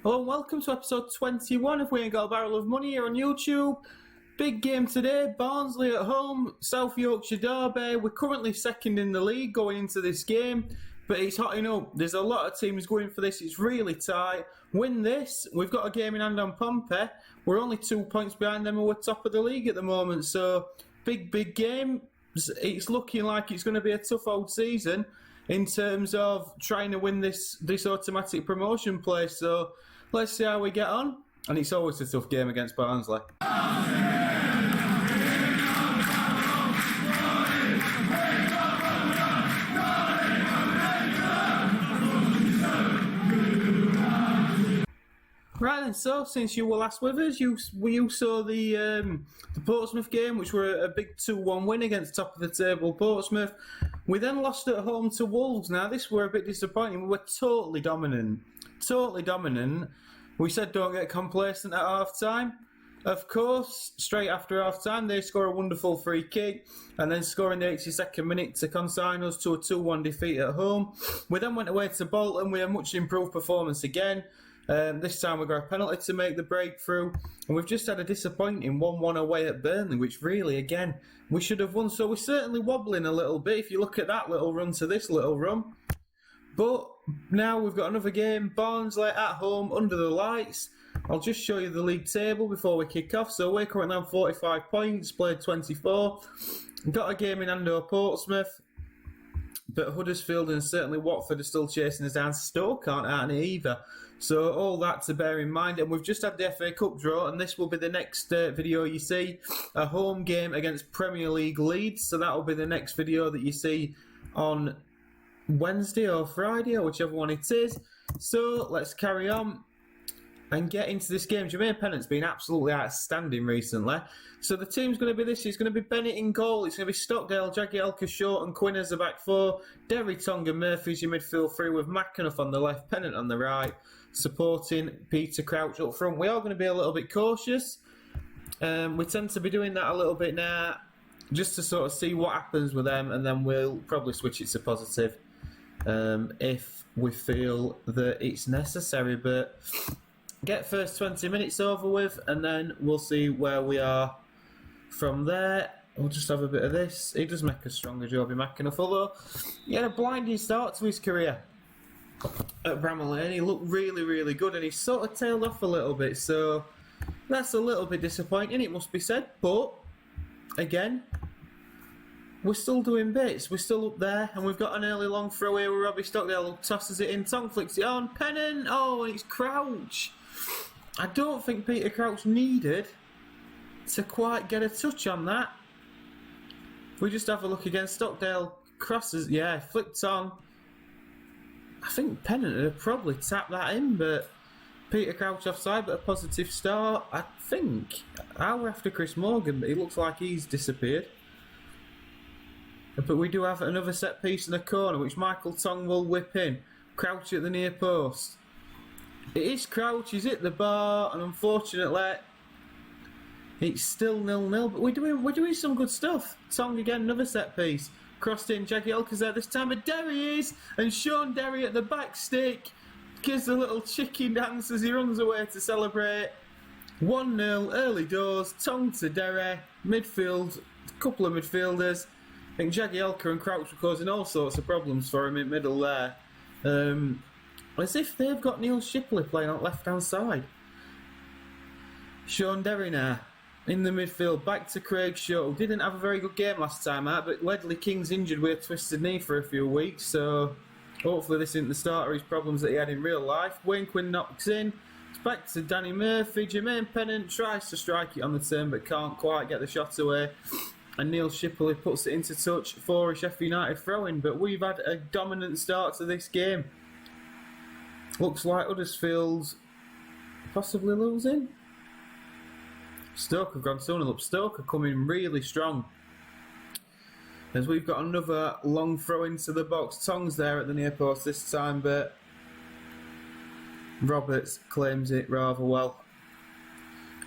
Hello and welcome to episode 21 of We Ain't Got a Barrel of Money here on YouTube. Big game today, Barnsley at home, South Yorkshire derby. We're currently second in the league going into this game, but it's hotting up. There's a lot of teams going for this, it's really tight. Win this, we've got a game in hand on Pompey. We're only 2 points behind them and we're top of the league at the moment, so big game. It's looking like it's going to be a tough old season in terms of trying to win this automatic promotion place. So let's see how we get on. And it's always a tough game against Barnsley. Right then, so since you were last with us, you saw the Portsmouth game, which were a big 2-1 win against top of the table Portsmouth. We then lost at home to Wolves. Now this were a bit disappointing. We were totally dominant. We said don't get complacent at half time. Of course, straight after half time, they score a wonderful free kick and then score in the 82nd minute to consign us to a 2-1 defeat at home. We then went away to Bolton with a much improved performance again. This time we got a penalty to make the breakthrough, and we've just had a disappointing 1-1 away at Burnley, which really, again, we should have won. So we're certainly wobbling a little bit if you look at that little run to this little run. But now we've got another game, Barnsley at home under the lights. I'll just show you the league table before we kick off. So we're currently on 45 points, played 24. Got a game in hand over Portsmouth. But Huddersfield and certainly Watford are still chasing us down. Stoke aren't at it either. So all that to bear in mind. And we've just had the FA Cup draw, and this will be the next video you see. A home game against Premier League Leeds. So that will be the next video that you see on Wednesday or Friday, or whichever one it is. So let's carry on and get into this game. Jermaine Pennant's been absolutely outstanding recently. So the team's going to be this. It's going to be Bennett in goal. It's going to be Stockdale, Jagielka, Short and Quinn as the back four. Derry, Tonga, Murphy's your midfield three with McAnuff on the left, Pennant on the right, supporting Peter Crouch up front. We are going to be a little bit cautious. We tend to be doing that a little bit now, just to sort of see what happens with them, and then we'll probably switch it to positive if we feel that it's necessary. But get first 20 minutes over with, and then we'll see where we are from there. We'll just have a bit of this. He does make a stronger job in McAnuff, although he had a blinding start to his career at Bramall Lane. He looked really good, and he sort of tailed off a little bit, so that's a little bit disappointing, it must be said. But again, we're still doing bits. We're still up there, and we've got an early long throw here with Robbie Stockdale, who tosses it in. Tong flicks it on. Pennant. Oh, and it's Crouch. I don't think Peter Crouch needed to quite get a touch on that. If we just have a look again, Stockdale crosses. Yeah, flicked on. I think Pennant would have probably tapped that in, but Peter Crouch offside, but a positive start. I think hour after Chris Morgan, but he looks like he's disappeared. But we do have another set piece in the corner, which Michael Tong will whip in. Crouch at the near post. It is Crouch, he's hit the bar, and unfortunately, it's still 0-0. But we're doing some good stuff. Tong again, another set piece. Crossed in, Jagielka's there this time, but Derry is, and Sean Derry at the back stick gives a little chicken dance as he runs away to celebrate. 1-0, early doors. Tong to Derry, midfield, a couple of midfielders. I think Jagielka and Crouch were causing all sorts of problems for him in middle there. As if they've got Neil Shipley playing on left hand side. Sean Derry now in the midfield, back to Craig Shaw, who didn't have a very good game last time out, but Ledley King's injured with a twisted knee for a few weeks, so hopefully this isn't the start of his problems that he had in real life. Wayne Quinn knocks in. It's back to Danny Murphy. Jermaine Pennant tries to strike it on the turn but can't quite get the shot away. And Neil Shipley puts it into touch for a Sheffield United throw-in. But we've had a dominant start to this game. Looks like Huddersfield possibly losing. Stoke have gone 2-0 up. Stoke are coming really strong, as we've got another long throw into the box. Tong's there at the near post this time, but Roberts claims it rather well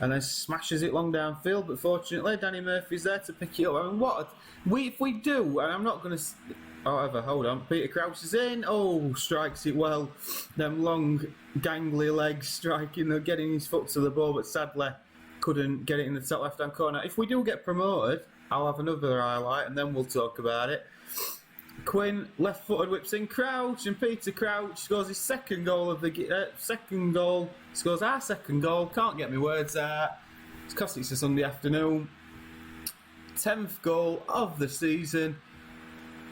and then smashes it long downfield, but fortunately Danny Murphy's there to pick it up. I mean, if we do, and I'm not going to However, hold on. Peter Crouch is in. Oh, strikes it well. Them long, gangly legs striking, getting his foot to the ball, but sadly couldn't get it in the top left-hand corner. If we do get promoted, I'll have another highlight and then we'll talk about it. Quinn, left-footed, whips in Crouch, and Peter Crouch scores his second goal of the scores our second goal. Can't get my words out. It's because it's a Sunday afternoon. 10th goal of the season.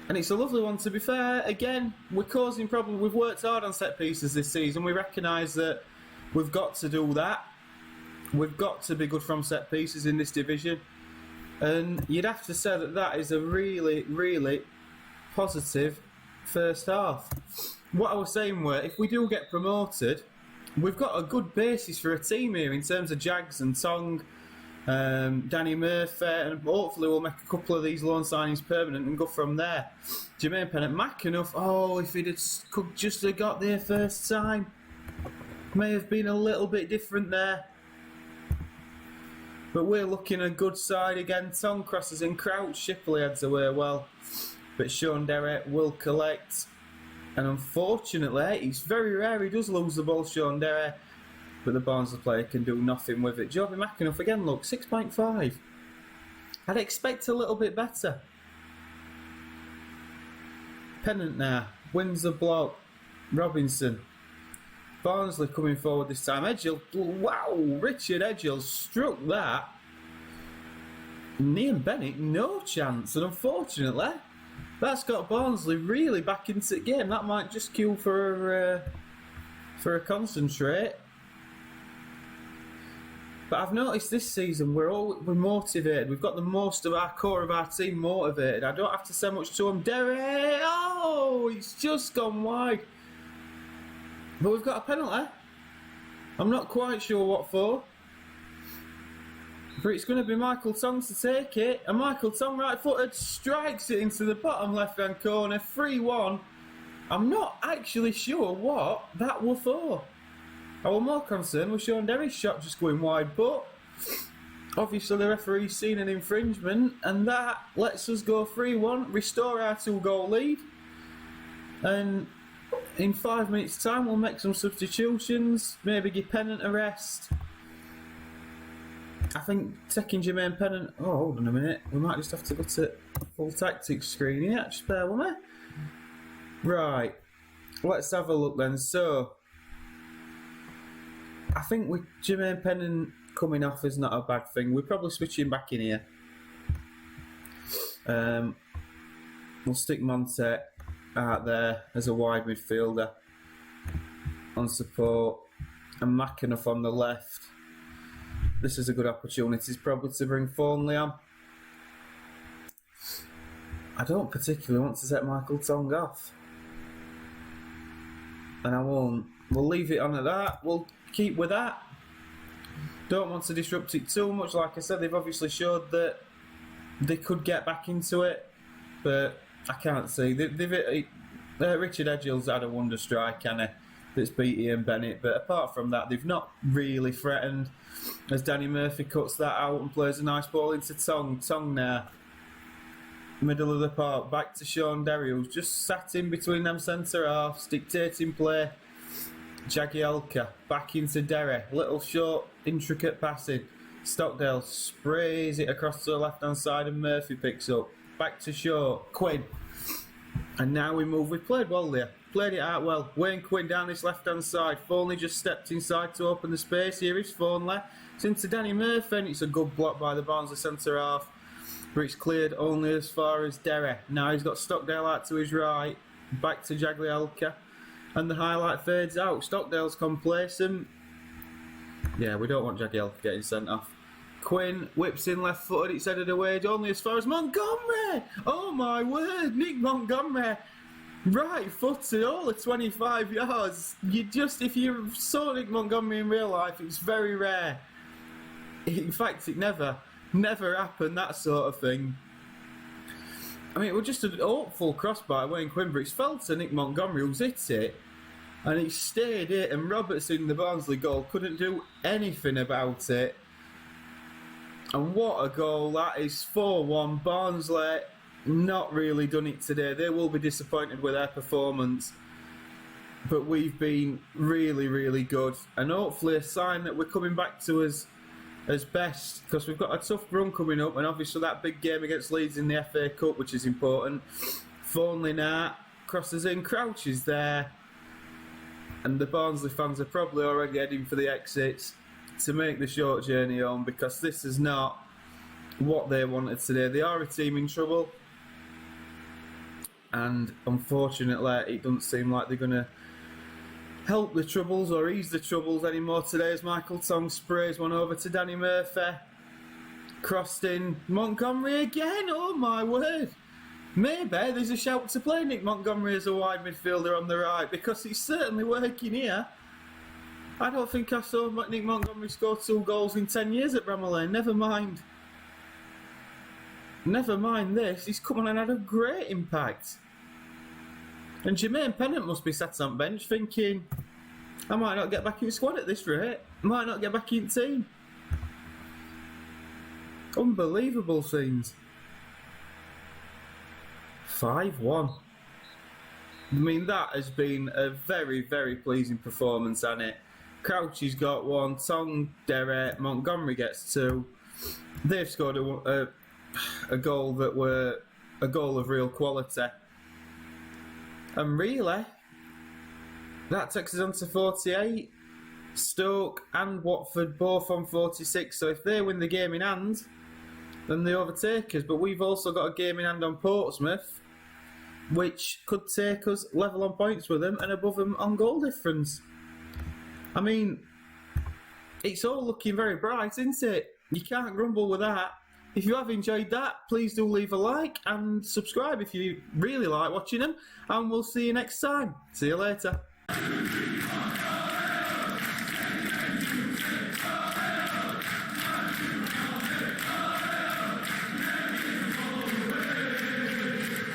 And it's a lovely one, to be fair. Again, we're causing problems. We've worked hard on set pieces this season. We recognise that we've got to do that. We've got to be good from set pieces in this division. And you'd have to say that that is a really, really positive first half. What I was saying were, if we do get promoted, we've got a good basis for a team here in terms of Jags and Tong, Danny Murphy, and hopefully we'll make a couple of these loan signings permanent and go from there. Jermaine Pennant, McAnuff, if he'd could just have got there first time, may have been a little bit different there. But we're looking a good side again. Tong crosses in, Crouch, Shipley heads away well. But Sean Derry will collect. And unfortunately, it's very rare he does lose the ball, Sean Derry. But the Barnsley player can do nothing with it. Joby McAnuff again, look, 6.5. I'd expect a little bit better. Pennant now, wins the block. Robinson. Barnsley coming forward this time. Edgill, wow, Richard Edgill struck that. Liam Bennett, no chance. And unfortunately, that's got Barnsley really back into the game. That might just cue for a concentrate. But I've noticed this season we're motivated. We've got the most of our core of our team motivated. I don't have to say much to him. Derry, he's just gone wide. But we've got a penalty. I'm not quite sure what for. But it's going to be Michael Tong to take it. And Michael Tong, right-footed, strikes it into the bottom left-hand corner. 3-1. I'm not actually sure what that were for. I was more concerned with Sean Derry's shot just going wide. But obviously the referee's seen an infringement. And that lets us go 3-1. Restore our 2-goal lead. And in 5 minutes' time, we'll make some substitutions. Maybe give Pennant a rest. I think taking Jermaine Pennant... Oh, hold on a minute. We might just have to go to full tactics screen here. Just bear with me. Right. Let's have a look then. So, I think with Jermaine Pennant coming off is not a bad thing. We're probably switching back in here. We'll stick Monte out there as a wide midfielder on support, and McAnuff on the left. This is a good opportunity probably to bring Thornley on. I don't particularly want to set Michael Tong off, and I won't. We'll leave it on at that. We'll keep with that. Don't want to disrupt it too much. Like I said, they've obviously showed that they could get back into it, but I can't see. Richard Edgill's had a wonder strike, hasn't he? That's beat Ian Bennett. But apart from that, they've not really threatened. As Danny Murphy cuts that out and plays a nice ball into Tong. Tong now. Middle of the park. Back to Sean Derry, who's just sat in between them centre halves, dictating play. Jagielka back into Derry. Little short, intricate passing. Stockdale sprays it across to the left-hand side and Murphy picks up. Back to short. Quinn. And now we move. We played well there. Played it out well. Wayne Quinn down this left-hand side. Thornley just stepped inside to open the space. Here is Thornley. It's into Danny Murphy, and it's a good block by the Barnsley centre half. But it's cleared only as far as Derry. Now he's got Stockdale out to his right. Back to Jagielka. And the highlight fades out. Stockdale's complacent. Yeah, we don't want Jagielka getting sent off. Quinn whips in left-footed, it's headed away only as far as Montgomery! Oh my word, Nick Montgomery! Right-footed, all the 25 yards. If you saw Nick Montgomery in real life, it's very rare. In fact, it never happened, that sort of thing. I mean, it was just an hopeful cross by Wayne Quinn, but it's fell to Nick Montgomery, who's hit it, and he stayed it, and Robertson, the Barnsley goal, couldn't do anything about it. And what a goal that is. 4-1 Barnsley. not really done it today. They will be disappointed with their performance. But we've been really, really good. And hopefully a sign that we're coming back to as best, because we've got a tough run coming up, and obviously that big game against Leeds in the FA Cup, which is important. Thornley now crosses in, Crouch is there, and the Barnsley fans are probably already heading for the exits to make the short journey home, because this is not what they wanted today. They are a team in trouble, and unfortunately it doesn't seem like they're going to help the troubles or ease the troubles anymore today, as Michael Tong sprays one over to Danny Murphy. Crossed in, Montgomery again, oh my word. Maybe there's a shout to play Nick Montgomery as a wide midfielder on the right, because he's certainly working here. I don't think I saw Nick Montgomery score 2 goals in 10 years at Bramall Lane, never mind this, he's come on and had a great impact. And Jermaine Pennant must be sat on bench thinking, I might not get back in the squad at this rate. Might not get back in team. Unbelievable scenes. 5-1. I mean, that has been a very, very pleasing performance, hasn't it? Crouchy's got 1, Tong, Derek, Montgomery gets 2. They've scored a goal that were a goal of real quality. And really, that takes us on to 48. Stoke and Watford both on 46. So if they win the game in hand, then they overtake us. But we've also got a game in hand on Portsmouth, which could take us level on points with them and above them on goal difference. I mean, it's all looking very bright, isn't it? You can't grumble with that. If you have enjoyed that, please do leave a like and subscribe if you really like watching them. And we'll see you next time. See you later.